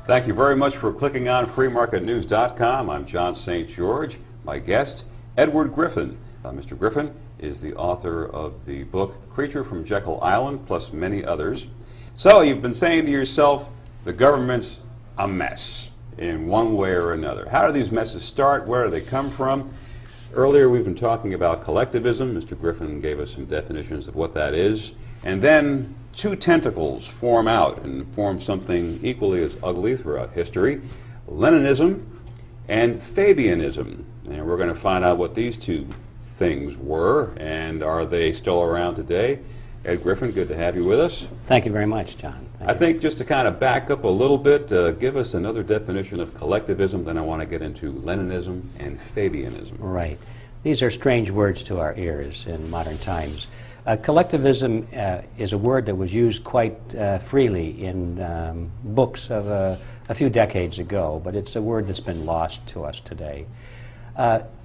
Thank you very much for clicking on freemarketnews.com. I'm John St. George. My guest, Edward Griffin. Mr. Griffin is the author of the book Creature from Jekyll Island, plus many others. So you've been saying to yourself, the government's a mess in one way or another. How do these messes start? Where do they come from? Earlier we've been talking about collectivism. Mr. Griffin gave us some definitions of what that is. And then two tentacles form out and form something equally as ugly throughout history, Leninism and Fabianism. And we're going to find out what these two things were, and are they still around today? Ed Griffin, good to have you with us. Thank you very much, John. I think just to kind of back up a little bit, give us another definition of collectivism, then I want to get into Leninism and Fabianism. Right. These are strange words to our ears in modern times. Collectivism is a word that was used quite freely in books of a few decades ago, but it's a word that's been lost to us today.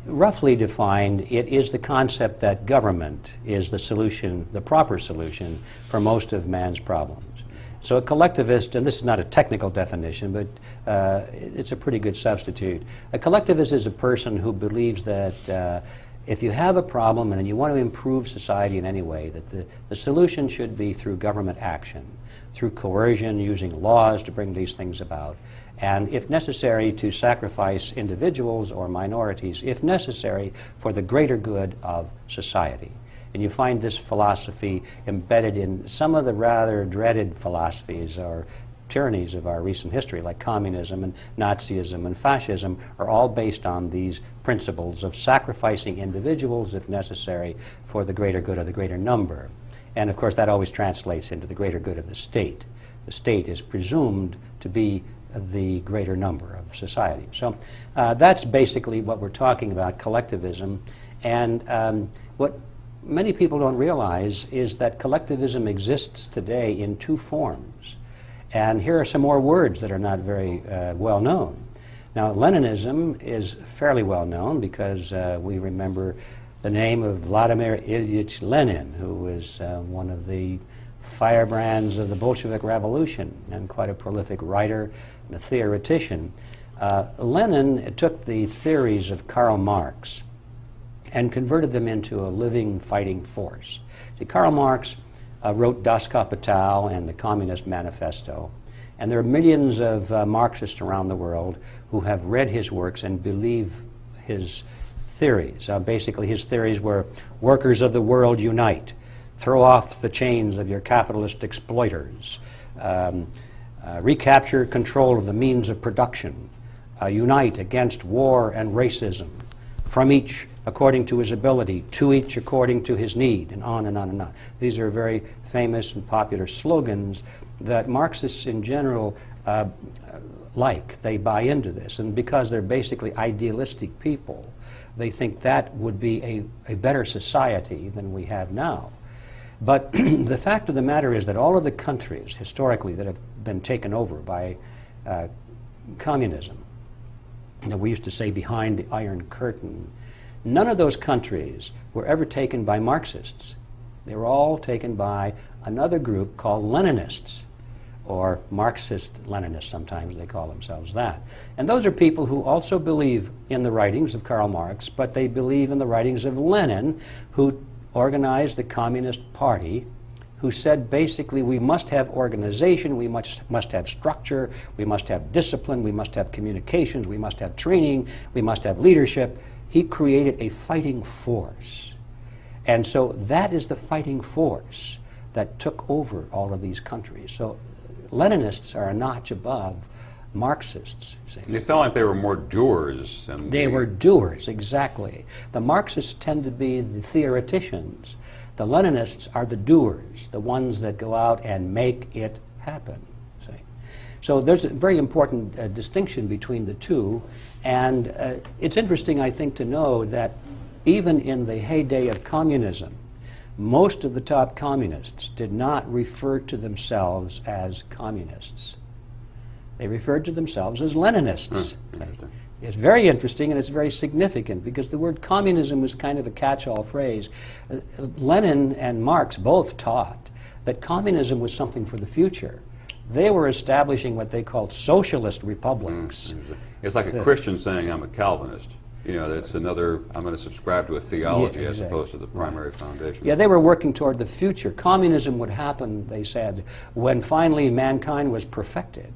Roughly defined, it is the concept that government is the solution, the proper solution for most of man's problems. So a collectivist, and this is not a technical definition, but it's a pretty good substitute. A collectivist is a person who believes that if you have a problem and you want to improve society in any way, that the solution should be through government action, through coercion, using laws to bring these things about, and if necessary to sacrifice individuals or minorities, if necessary for the greater good of society. And you find this philosophy embedded in some of the rather dreaded philosophies or tyrannies of our recent history, like communism and Nazism and fascism, are all based on these principles of sacrificing individuals, if necessary, for the greater good of the greater number. And of course that always translates into the greater good of the state. The state is presumed to be the greater number of society. So that's basically what we're talking about, collectivism. And what many people don't realize is that collectivism exists today in two forms. And here are some more words that are not very well known. Now, Leninism is fairly well known because we remember the name of Vladimir Ilyich Lenin, who was one of the firebrands of the Bolshevik Revolution and quite a prolific writer and a theoretician. Lenin took the theories of Karl Marx and converted them into a living fighting force. See, Karl Marx wrote Das Kapital and the Communist Manifesto, and there are millions of Marxists around the world who have read his works and believe his theories. Basically, his theories were: workers of the world, unite. Throw off the chains of your capitalist exploiters. Recapture control of the means of production. Unite against war and racism. From each according to his ability, to each according to his need, and on and on and on. These are very famous and popular slogans that Marxists in general like. They buy into this, and because they're basically idealistic people, they think that would be a better society than we have now. But the fact of the matter is that all of the countries historically that have been taken over by communism, that we used to say behind the Iron Curtain, none of those countries were ever taken by Marxists. They were all taken by another group called Leninists, or Marxist-Leninists, sometimes they call themselves that. And those are people who also believe in the writings of Karl Marx, but they believe in the writings of Lenin, who organized the Communist Party, who said basically we must have organization, we must have structure, we must have discipline, we must have communications, we must have training, we must have leadership. He created a fighting force. And so that is the fighting force that took over all of these countries. So Leninists are a notch above Marxists. They sound like they were more doers. They were doers, exactly. The Marxists tend to be the theoreticians. The Leninists are the doers, the ones that go out and make it happen. See? So there's a very important distinction between the two, and it's interesting, I think, to know that even in the heyday of communism, most of the top communists did not refer to themselves as communists. They referred to themselves as Leninists. It's very interesting and it's very significant because the word communism was kind of a catch-all phrase. Lenin and Marx both taught that communism was something for the future, They were establishing what they called socialist republics. It's like a Christian saying, I'm a Calvinist. You know, that's another, I'm going to subscribe to a theology as opposed to the primary foundation. Yeah, they were working toward the future. Communism would happen, they said, when finally mankind was perfected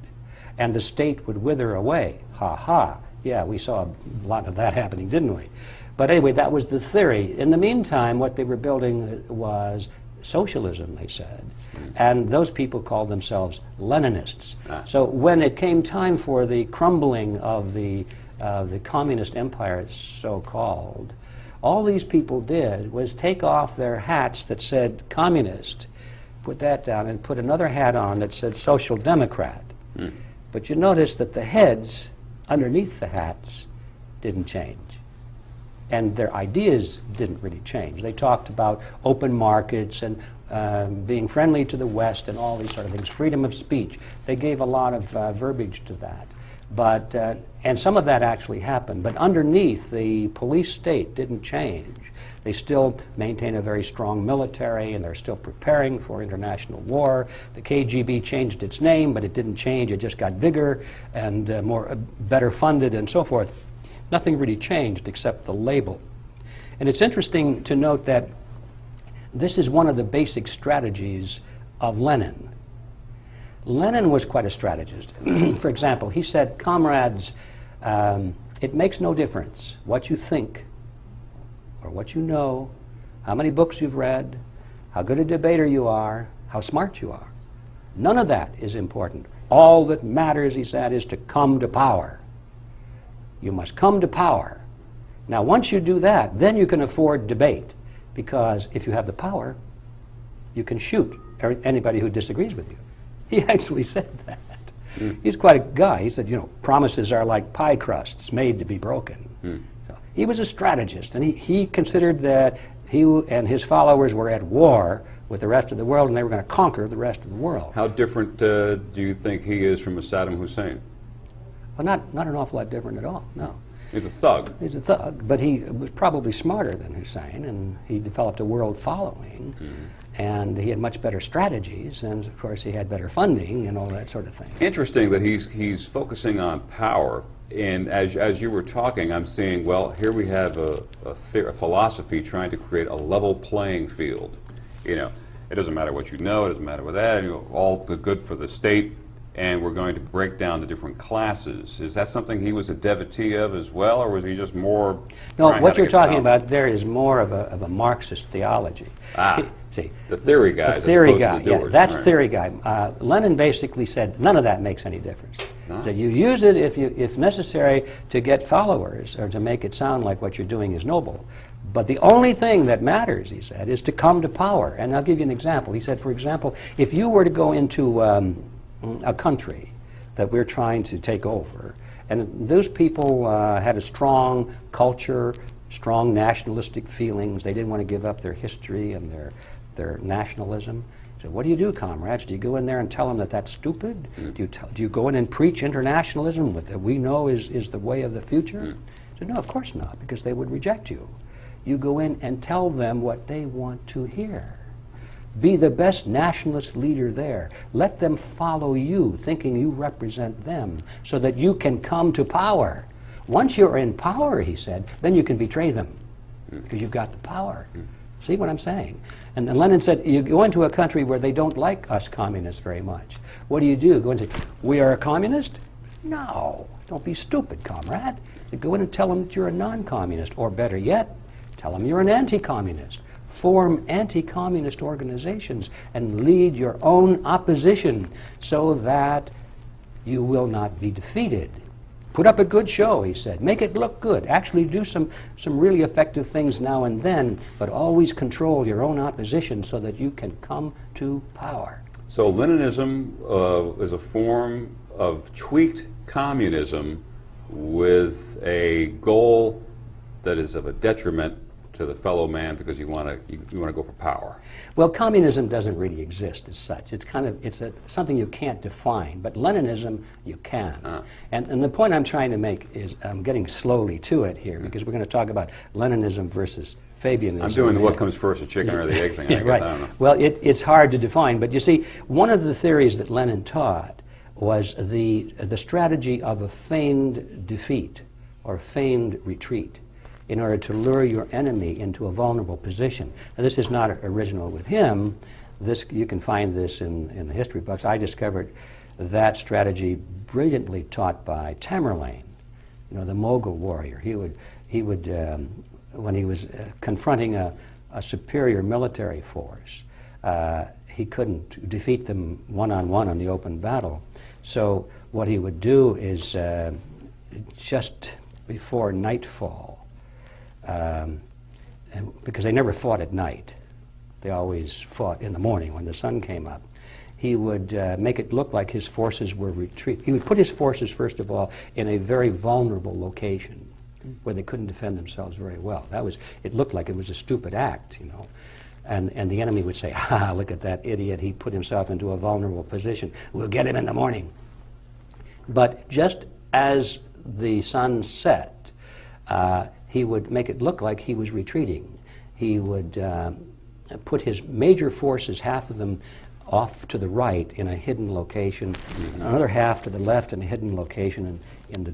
and the state would wither away. Ha ha. Yeah, we saw a lot of that happening, didn't we? But anyway, that was the theory. In the meantime, what they were building was socialism, they said. And those people called themselves Leninists. So when it came time for the crumbling of the communist empire, so-called, all these people did was take off their hats that said communist, put that down, and put another hat on that said social democrat. But you notice that the heads underneath the hats didn't change. And their ideas didn't really change. They talked about open markets and being friendly to the West and all these sort of things, freedom of speech. They gave a lot of verbiage to that. But, and some of that actually happened. But underneath, the police state didn't change. They still maintain a very strong military, and they're still preparing for international war. The KGB changed its name, but it didn't change. It just got bigger and better funded and so forth. Nothing really changed except the label. And it's interesting to note that this is one of the basic strategies of Lenin. Lenin was quite a strategist. For example, he said, comrades, it makes no difference what you think or what you know, how many books you've read, how good a debater you are, how smart you are. None of that is important. All that matters, he said, is to come to power. You must come to power. Now, once you do that, then you can afford debate, because if you have the power, you can shoot anybody who disagrees with you. He actually said that. He's quite a guy. He said, you know, promises are like pie crusts made to be broken. So he was a strategist, and he considered that he and his followers were at war with the rest of the world, and they were going to conquer the rest of the world. How different do you think he is from a Saddam Hussein? Well, not an awful lot different at all, no. He's a thug. He's a thug, but he was probably smarter than Hussein, and he developed a world following, and he had much better strategies, and of course he had better funding and all that sort of thing. Interesting that he's focusing on power, and as you were talking, I'm seeing, well, here we have a philosophy trying to create a level playing field. You know, it doesn't matter what you know, it doesn't matter what that, you know, all the good for the state, and we're going to break down the different classes. Is that something he was a devotee of as well, or was he just more... No, what you're talking about there is more of a Marxist theology. See, the theory guy. The theory guy, yeah, that's theory guy. Lenin basically said none of that makes any difference. So you use it if necessary to get followers or to make it sound like what you're doing is noble. But the only thing that matters, he said, is to come to power. And I'll give you an example. He said, for example, if you were to go into a country that we're trying to take over, and those people had a strong culture, strong nationalistic feelings, they didn't want to give up their history and their nationalism. So what do you do, comrades? Do you go in there and tell them that that's stupid? Do you go in and preach internationalism that we know is the way of the future? So no, of course not, because they would reject you. You go in and tell them what they want to hear. Be the best nationalist leader there. Let them follow you, thinking you represent them, so that you can come to power. Once you're in power, he said, then you can betray them, because you've got the power. See what I'm saying? And then Lenin said, you go into a country where they don't like us communists very much. What do? Go and say, we are a communist? No, don't be stupid, comrade. You go in and tell them that you're a non-communist, or better yet, tell them you're an anti-communist. Form anti-communist organizations and lead your own opposition so that you will not be defeated. Put up a good show, he said. Make it look good. Actually do some really effective things now and then, but always control your own opposition so that you can come to power. So Leninism is a form of tweaked communism with a goal that is of a detriment to the fellow man because you want to go for power. Well, communism doesn't really exist as such. It's kind of something you can't define. But Leninism, you can. And the point I'm trying to make is I'm getting slowly to it here because we're going to talk about Leninism versus Fabianism. I'm doing the what comes first, the chicken or the egg thing. Yeah, right. I don't know. Well, it's hard to define. But you see, one of the theories that Lenin taught was the strategy of a feigned defeat or feigned retreat in order to lure your enemy into a vulnerable position. Now, this is not original with him. You can find this in the history books. I discovered that strategy brilliantly taught by Tamerlane, the Mughal warrior. He would when he was confronting a superior military force, he couldn't defeat them one-on-one on the open battle. So what he would do is just before nightfall, because they never fought at night, they always fought in the morning when the sun came up, he would make it look like his forces were retreating. He would put his forces, first of all, in a very vulnerable location where they couldn't defend themselves very well. It looked like it was a stupid act, And the enemy would say, look at that idiot, he put himself into a vulnerable position. We'll get him in the morning. But just as the sun set, he would make it look like he was retreating. He would put his major forces, half of them off to the right in a hidden location, another half to the left in a hidden location in the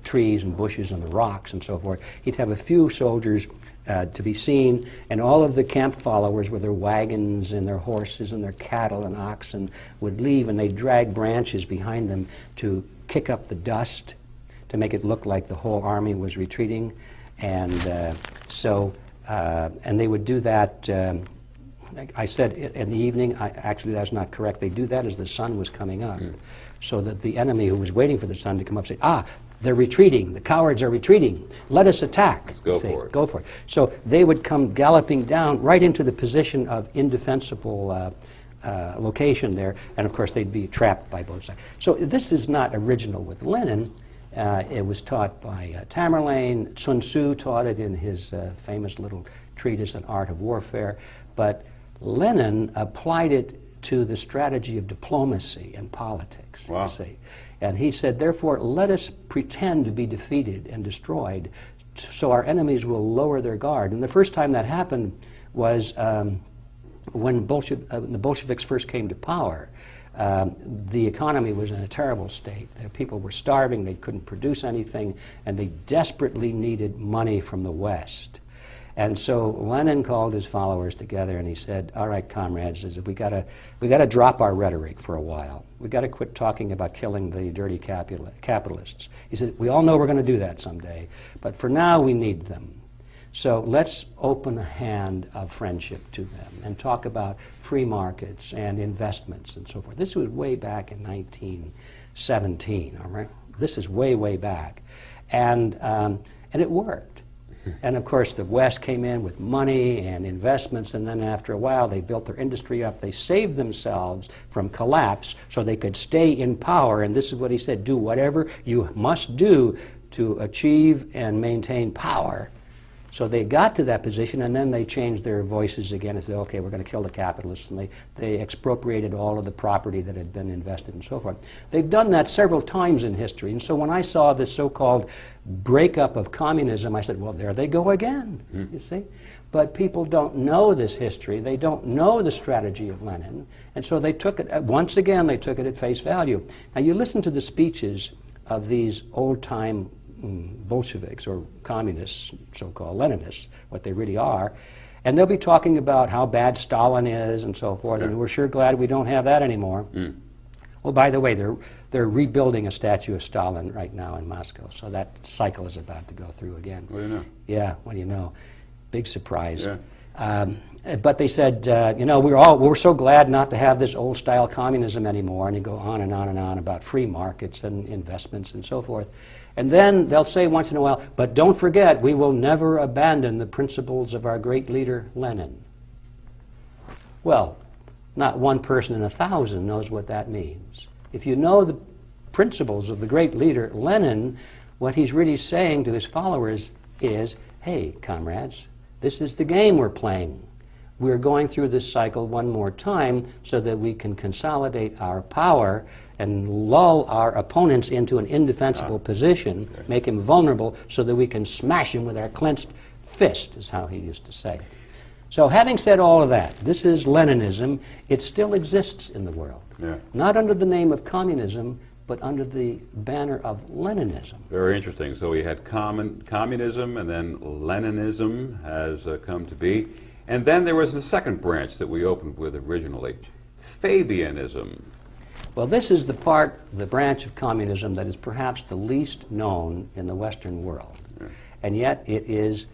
trees and bushes and the rocks and so forth. He'd have a few soldiers to be seen, and all of the camp followers with their wagons and their horses and their cattle and oxen would leave, and they'd drag branches behind them to kick up the dust to make it look like the whole army was retreating. And and they would do that, I said in the evening. Actually, that's not correct. They do that as the sun was coming up, so that the enemy who was waiting for the sun to come up say, they're retreating. The cowards are retreating. Let us attack. Let's go for it. Go for it. So they would come galloping down right into the position of indefensible location there, and of course they'd be trapped by both sides. So this is not original with Lenin. It was taught by Tamerlane. Sun Tzu taught it in his famous little treatise, An Art of Warfare. But Lenin applied it to the strategy of diplomacy and politics. Wow. You see. And he said, therefore, let us pretend to be defeated and destroyed so our enemies will lower their guard. And the first time that happened was when the Bolsheviks first came to power. The economy was in a terrible state. People were starving, they couldn't produce anything, and they desperately needed money from the West. And so Lenin called his followers together and he said, all right, comrades, we gotta drop our rhetoric for a while. We gotta quit talking about killing the dirty capitalists. He said, we all know we're gonna do that someday, but for now we need them. So let's open a hand of friendship to them and talk about free markets and investments and so forth. This was way back in 1917, all right? This is way, way back. And it worked. And of course the West came in with money and investments, and then after a while they built their industry up. They saved themselves from collapse so they could stay in power. And this is what he said, do whatever you must do to achieve and maintain power. So they got to that position, and then they changed their voices again and said, okay, we're going to kill the capitalists, and they expropriated all of the property that had been invested and so forth. They've done that several times in history, and so when I saw this so-called breakup of communism, I said, well, there they go again, you see? But people don't know this history. They don't know the strategy of Lenin, and so they took it, once again, they took it at face value. Now, you listen to the speeches of these old-time Bolsheviks or communists, so-called Leninists, what they really are, and they'll be talking about how bad Stalin is and so forth, and we're sure glad we don't have that anymore. Well, by the way, they're rebuilding a statue of Stalin right now in Moscow, so that cycle is about to go through again. What do you know? Yeah, what do you know? Big surprise. Yeah. But they said, we're so glad not to have this old-style communism anymore, and they go on and on and on about free markets and investments and so forth. And then they'll say once in a while, but don't forget, we will never abandon the principles of our great leader, Lenin. Well, not one person in 1,000 knows what that means. If you know the principles of the great leader, Lenin, what he's really saying to his followers is, hey, comrades, This is the game we're playing. We're going through this cycle one more time so that we can consolidate our power and lull our opponents into an indefensible position, make him vulnerable so that we can smash him with our clenched fist, is how he used to say. So having said all of that, this is Leninism. It still exists in the world. Not under the name of communism, but under the banner of Leninism. Very interesting. So we had communism, and then Leninism has come to be. And then there was the second branch that we opened with originally, Fabianism. Well, this is the branch of communism that is perhaps the least known in the Western world. And yet it is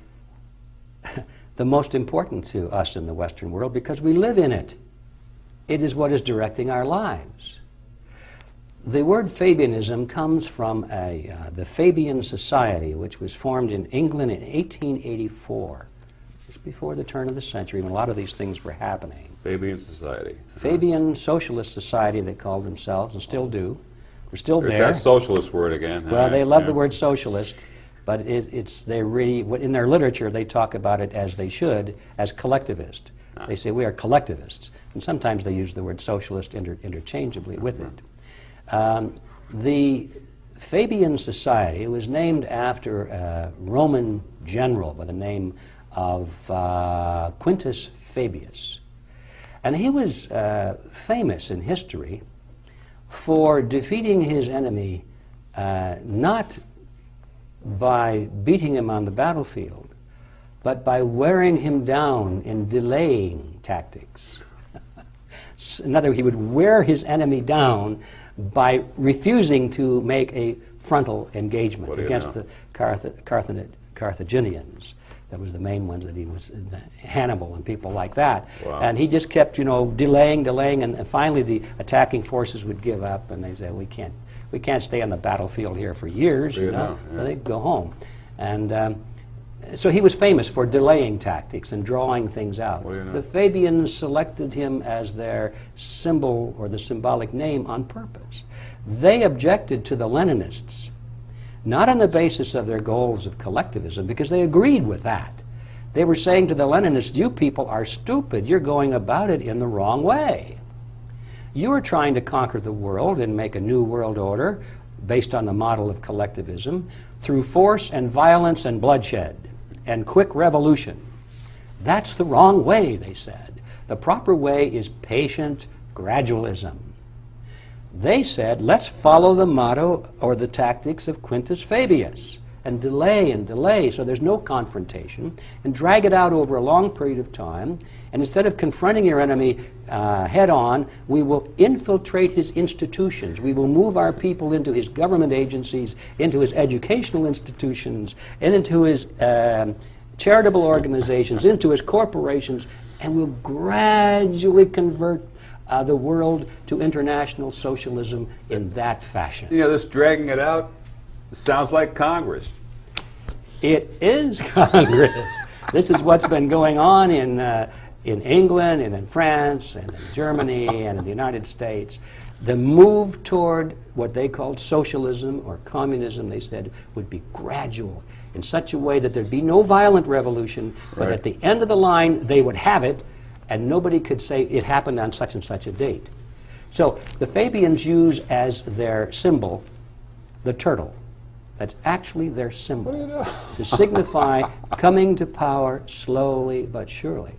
the most important to us in the Western world because we live in it. It is what is directing our lives. The word Fabianism comes from the Fabian Society, which was formed in England in 1884. Just before the turn of the century, when a lot of these things were happening. Fabian Society. Fabian Socialist Society, they called themselves, and still do. We're still there. There's that socialist word again. Well, they love the word socialist, but they really, in their literature, they talk about it as they should, as collectivist. They say we are collectivists, and sometimes they use the word socialist interchangeably with it. The Fabian Society was named after a Roman general by the name of Quintus Fabius. And he was famous in history for defeating his enemy not by beating him on the battlefield, but by wearing him down in delaying tactics. In other words, he would wear his enemy down by refusing to make a frontal engagement against the Carthaginians. That was the main ones that he was, Hannibal and people like that. Wow. And he just kept, delaying, and finally the attacking forces would give up, and they'd say, we can't stay on the battlefield here for years, So they'd go home. And so he was famous for delaying tactics and drawing things out. The Fabians selected him as their symbol or the symbolic name on purpose. They objected to the Leninists, not on the basis of their goals of collectivism, because they agreed with that. They were saying to the Leninists, you people are stupid. You're going about it in the wrong way. You are trying to conquer the world and make a new world order based on the model of collectivism through force and violence and bloodshed and quick revolution. That's the wrong way, they said. The proper way is patient gradualism. They said, let's follow the motto or the tactics of Quintus Fabius and delay so there's no confrontation and drag it out over a long period of time. And instead of confronting your enemy head on, we will infiltrate his institutions. We will move our people into his government agencies, into his educational institutions, and into his charitable organizations, into his corporations, and we'll gradually convert the world to international socialism in that fashion. This dragging it out sounds like Congress. It is Congress. This is what's been going on in England and in France and in Germany and in the United States. The move toward what they called socialism or communism, they said, would be gradual in such a way that there'd be no violent revolution, but at the end of the line they would have it, and nobody could say it happened on such and such a date. So the Fabians use as their symbol the turtle. That's actually their symbol, to signify coming to power slowly but surely.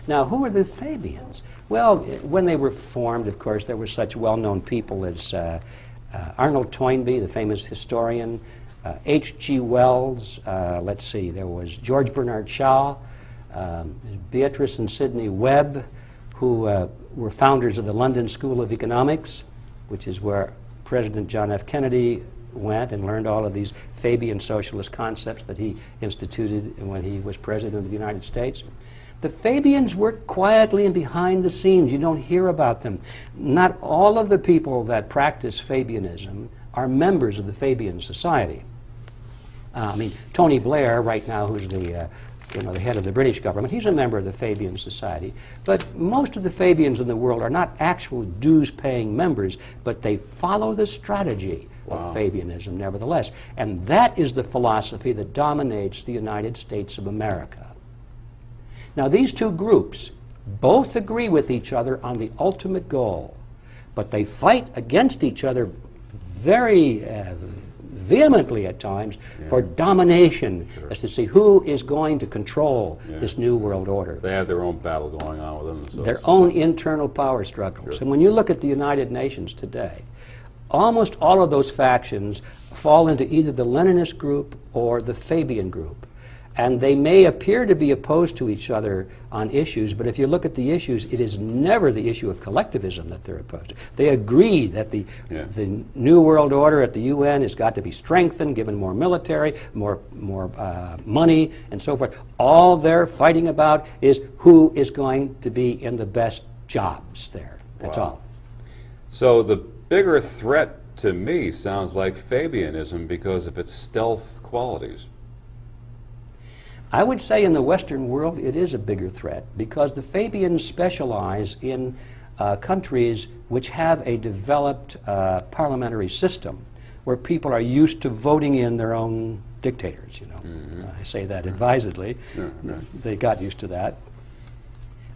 Now, who are the Fabians? Well, when they were formed, of course, there were such well-known people as Arnold Toynbee, the famous historian, H.G. Wells, let's see, there was George Bernard Shaw, Beatrice and Sidney Webb, who were founders of the London School of Economics, which is where President John F. Kennedy went and learned all of these Fabian socialist concepts that he instituted when he was president of the United States. The Fabians work quietly and behind the scenes. You don't hear about them. Not all of the people that practice Fabianism are members of the Fabian Society. Tony Blair, right now, who's the head of the British government, he's a member of the Fabian Society. But most of the Fabians in the world are not actual dues-paying members, but they follow the strategy of Fabianism nevertheless. And that is the philosophy that dominates the United States of America. Now, these two groups both agree with each other on the ultimate goal, but they fight against each other very vehemently at times for domination, as to see who is going to control this new world order. They have their own battle going on with them. So their own internal power struggles. And when you look at the United Nations today, almost all of those factions fall into either the Leninist group or the Fabian group. And they may appear to be opposed to each other on issues, but if you look at the issues, it is never the issue of collectivism that they're opposed to. They agree that the new world order at the UN has got to be strengthened, given more military, more money, and so forth. All they're fighting about is who is going to be in the best jobs there. That's all. So the bigger threat to me sounds like Fabianism because of its stealth qualities. I would say in the Western world it is a bigger threat because the Fabians specialize in countries which have a developed parliamentary system where people are used to voting in their own dictators, you know. I say that advisedly. They got used to that.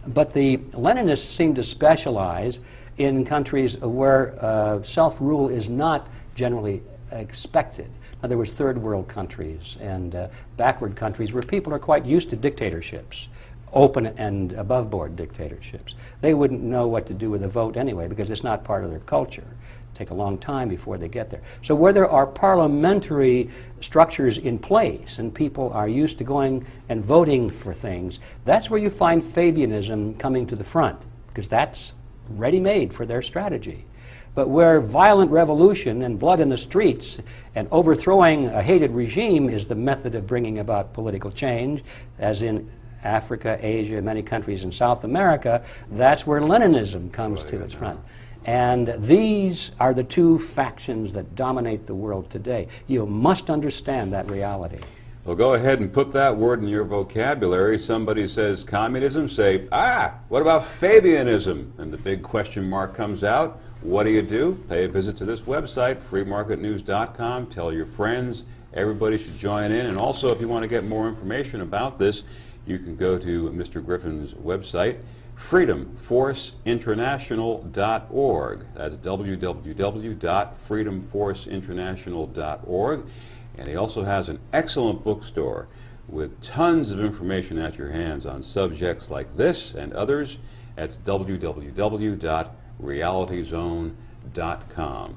But the Leninists seem to specialize in countries where self-rule is not generally expected. In other words, third world countries and backward countries where people are quite used to dictatorships, open and above board dictatorships. They wouldn't know what to do with a vote anyway because it's not part of their culture. It'll take a long time before they get there. So where there are parliamentary structures in place and people are used to going and voting for things, that's where you find Fabianism coming to the front because that's ready-made for their strategy. But where violent revolution and blood in the streets and overthrowing a hated regime is the method of bringing about political change, as in Africa, Asia, many countries in South America, that's where Leninism comes to its front. And these are the two factions that dominate the world today. You must understand that reality. Well, go ahead and put that word in your vocabulary. Somebody says communism, say, what about Fabianism? And the big question mark comes out. What do? Pay a visit to this website, freemarketnews.com. Tell your friends. Everybody should join in. And also, if you want to get more information about this, you can go to Mr. Griffin's website, freedomforceinternational.org. That's www.freedomforceinternational.org. And he also has an excellent bookstore with tons of information at your hands on subjects like this and others. That's www.realityzone.com.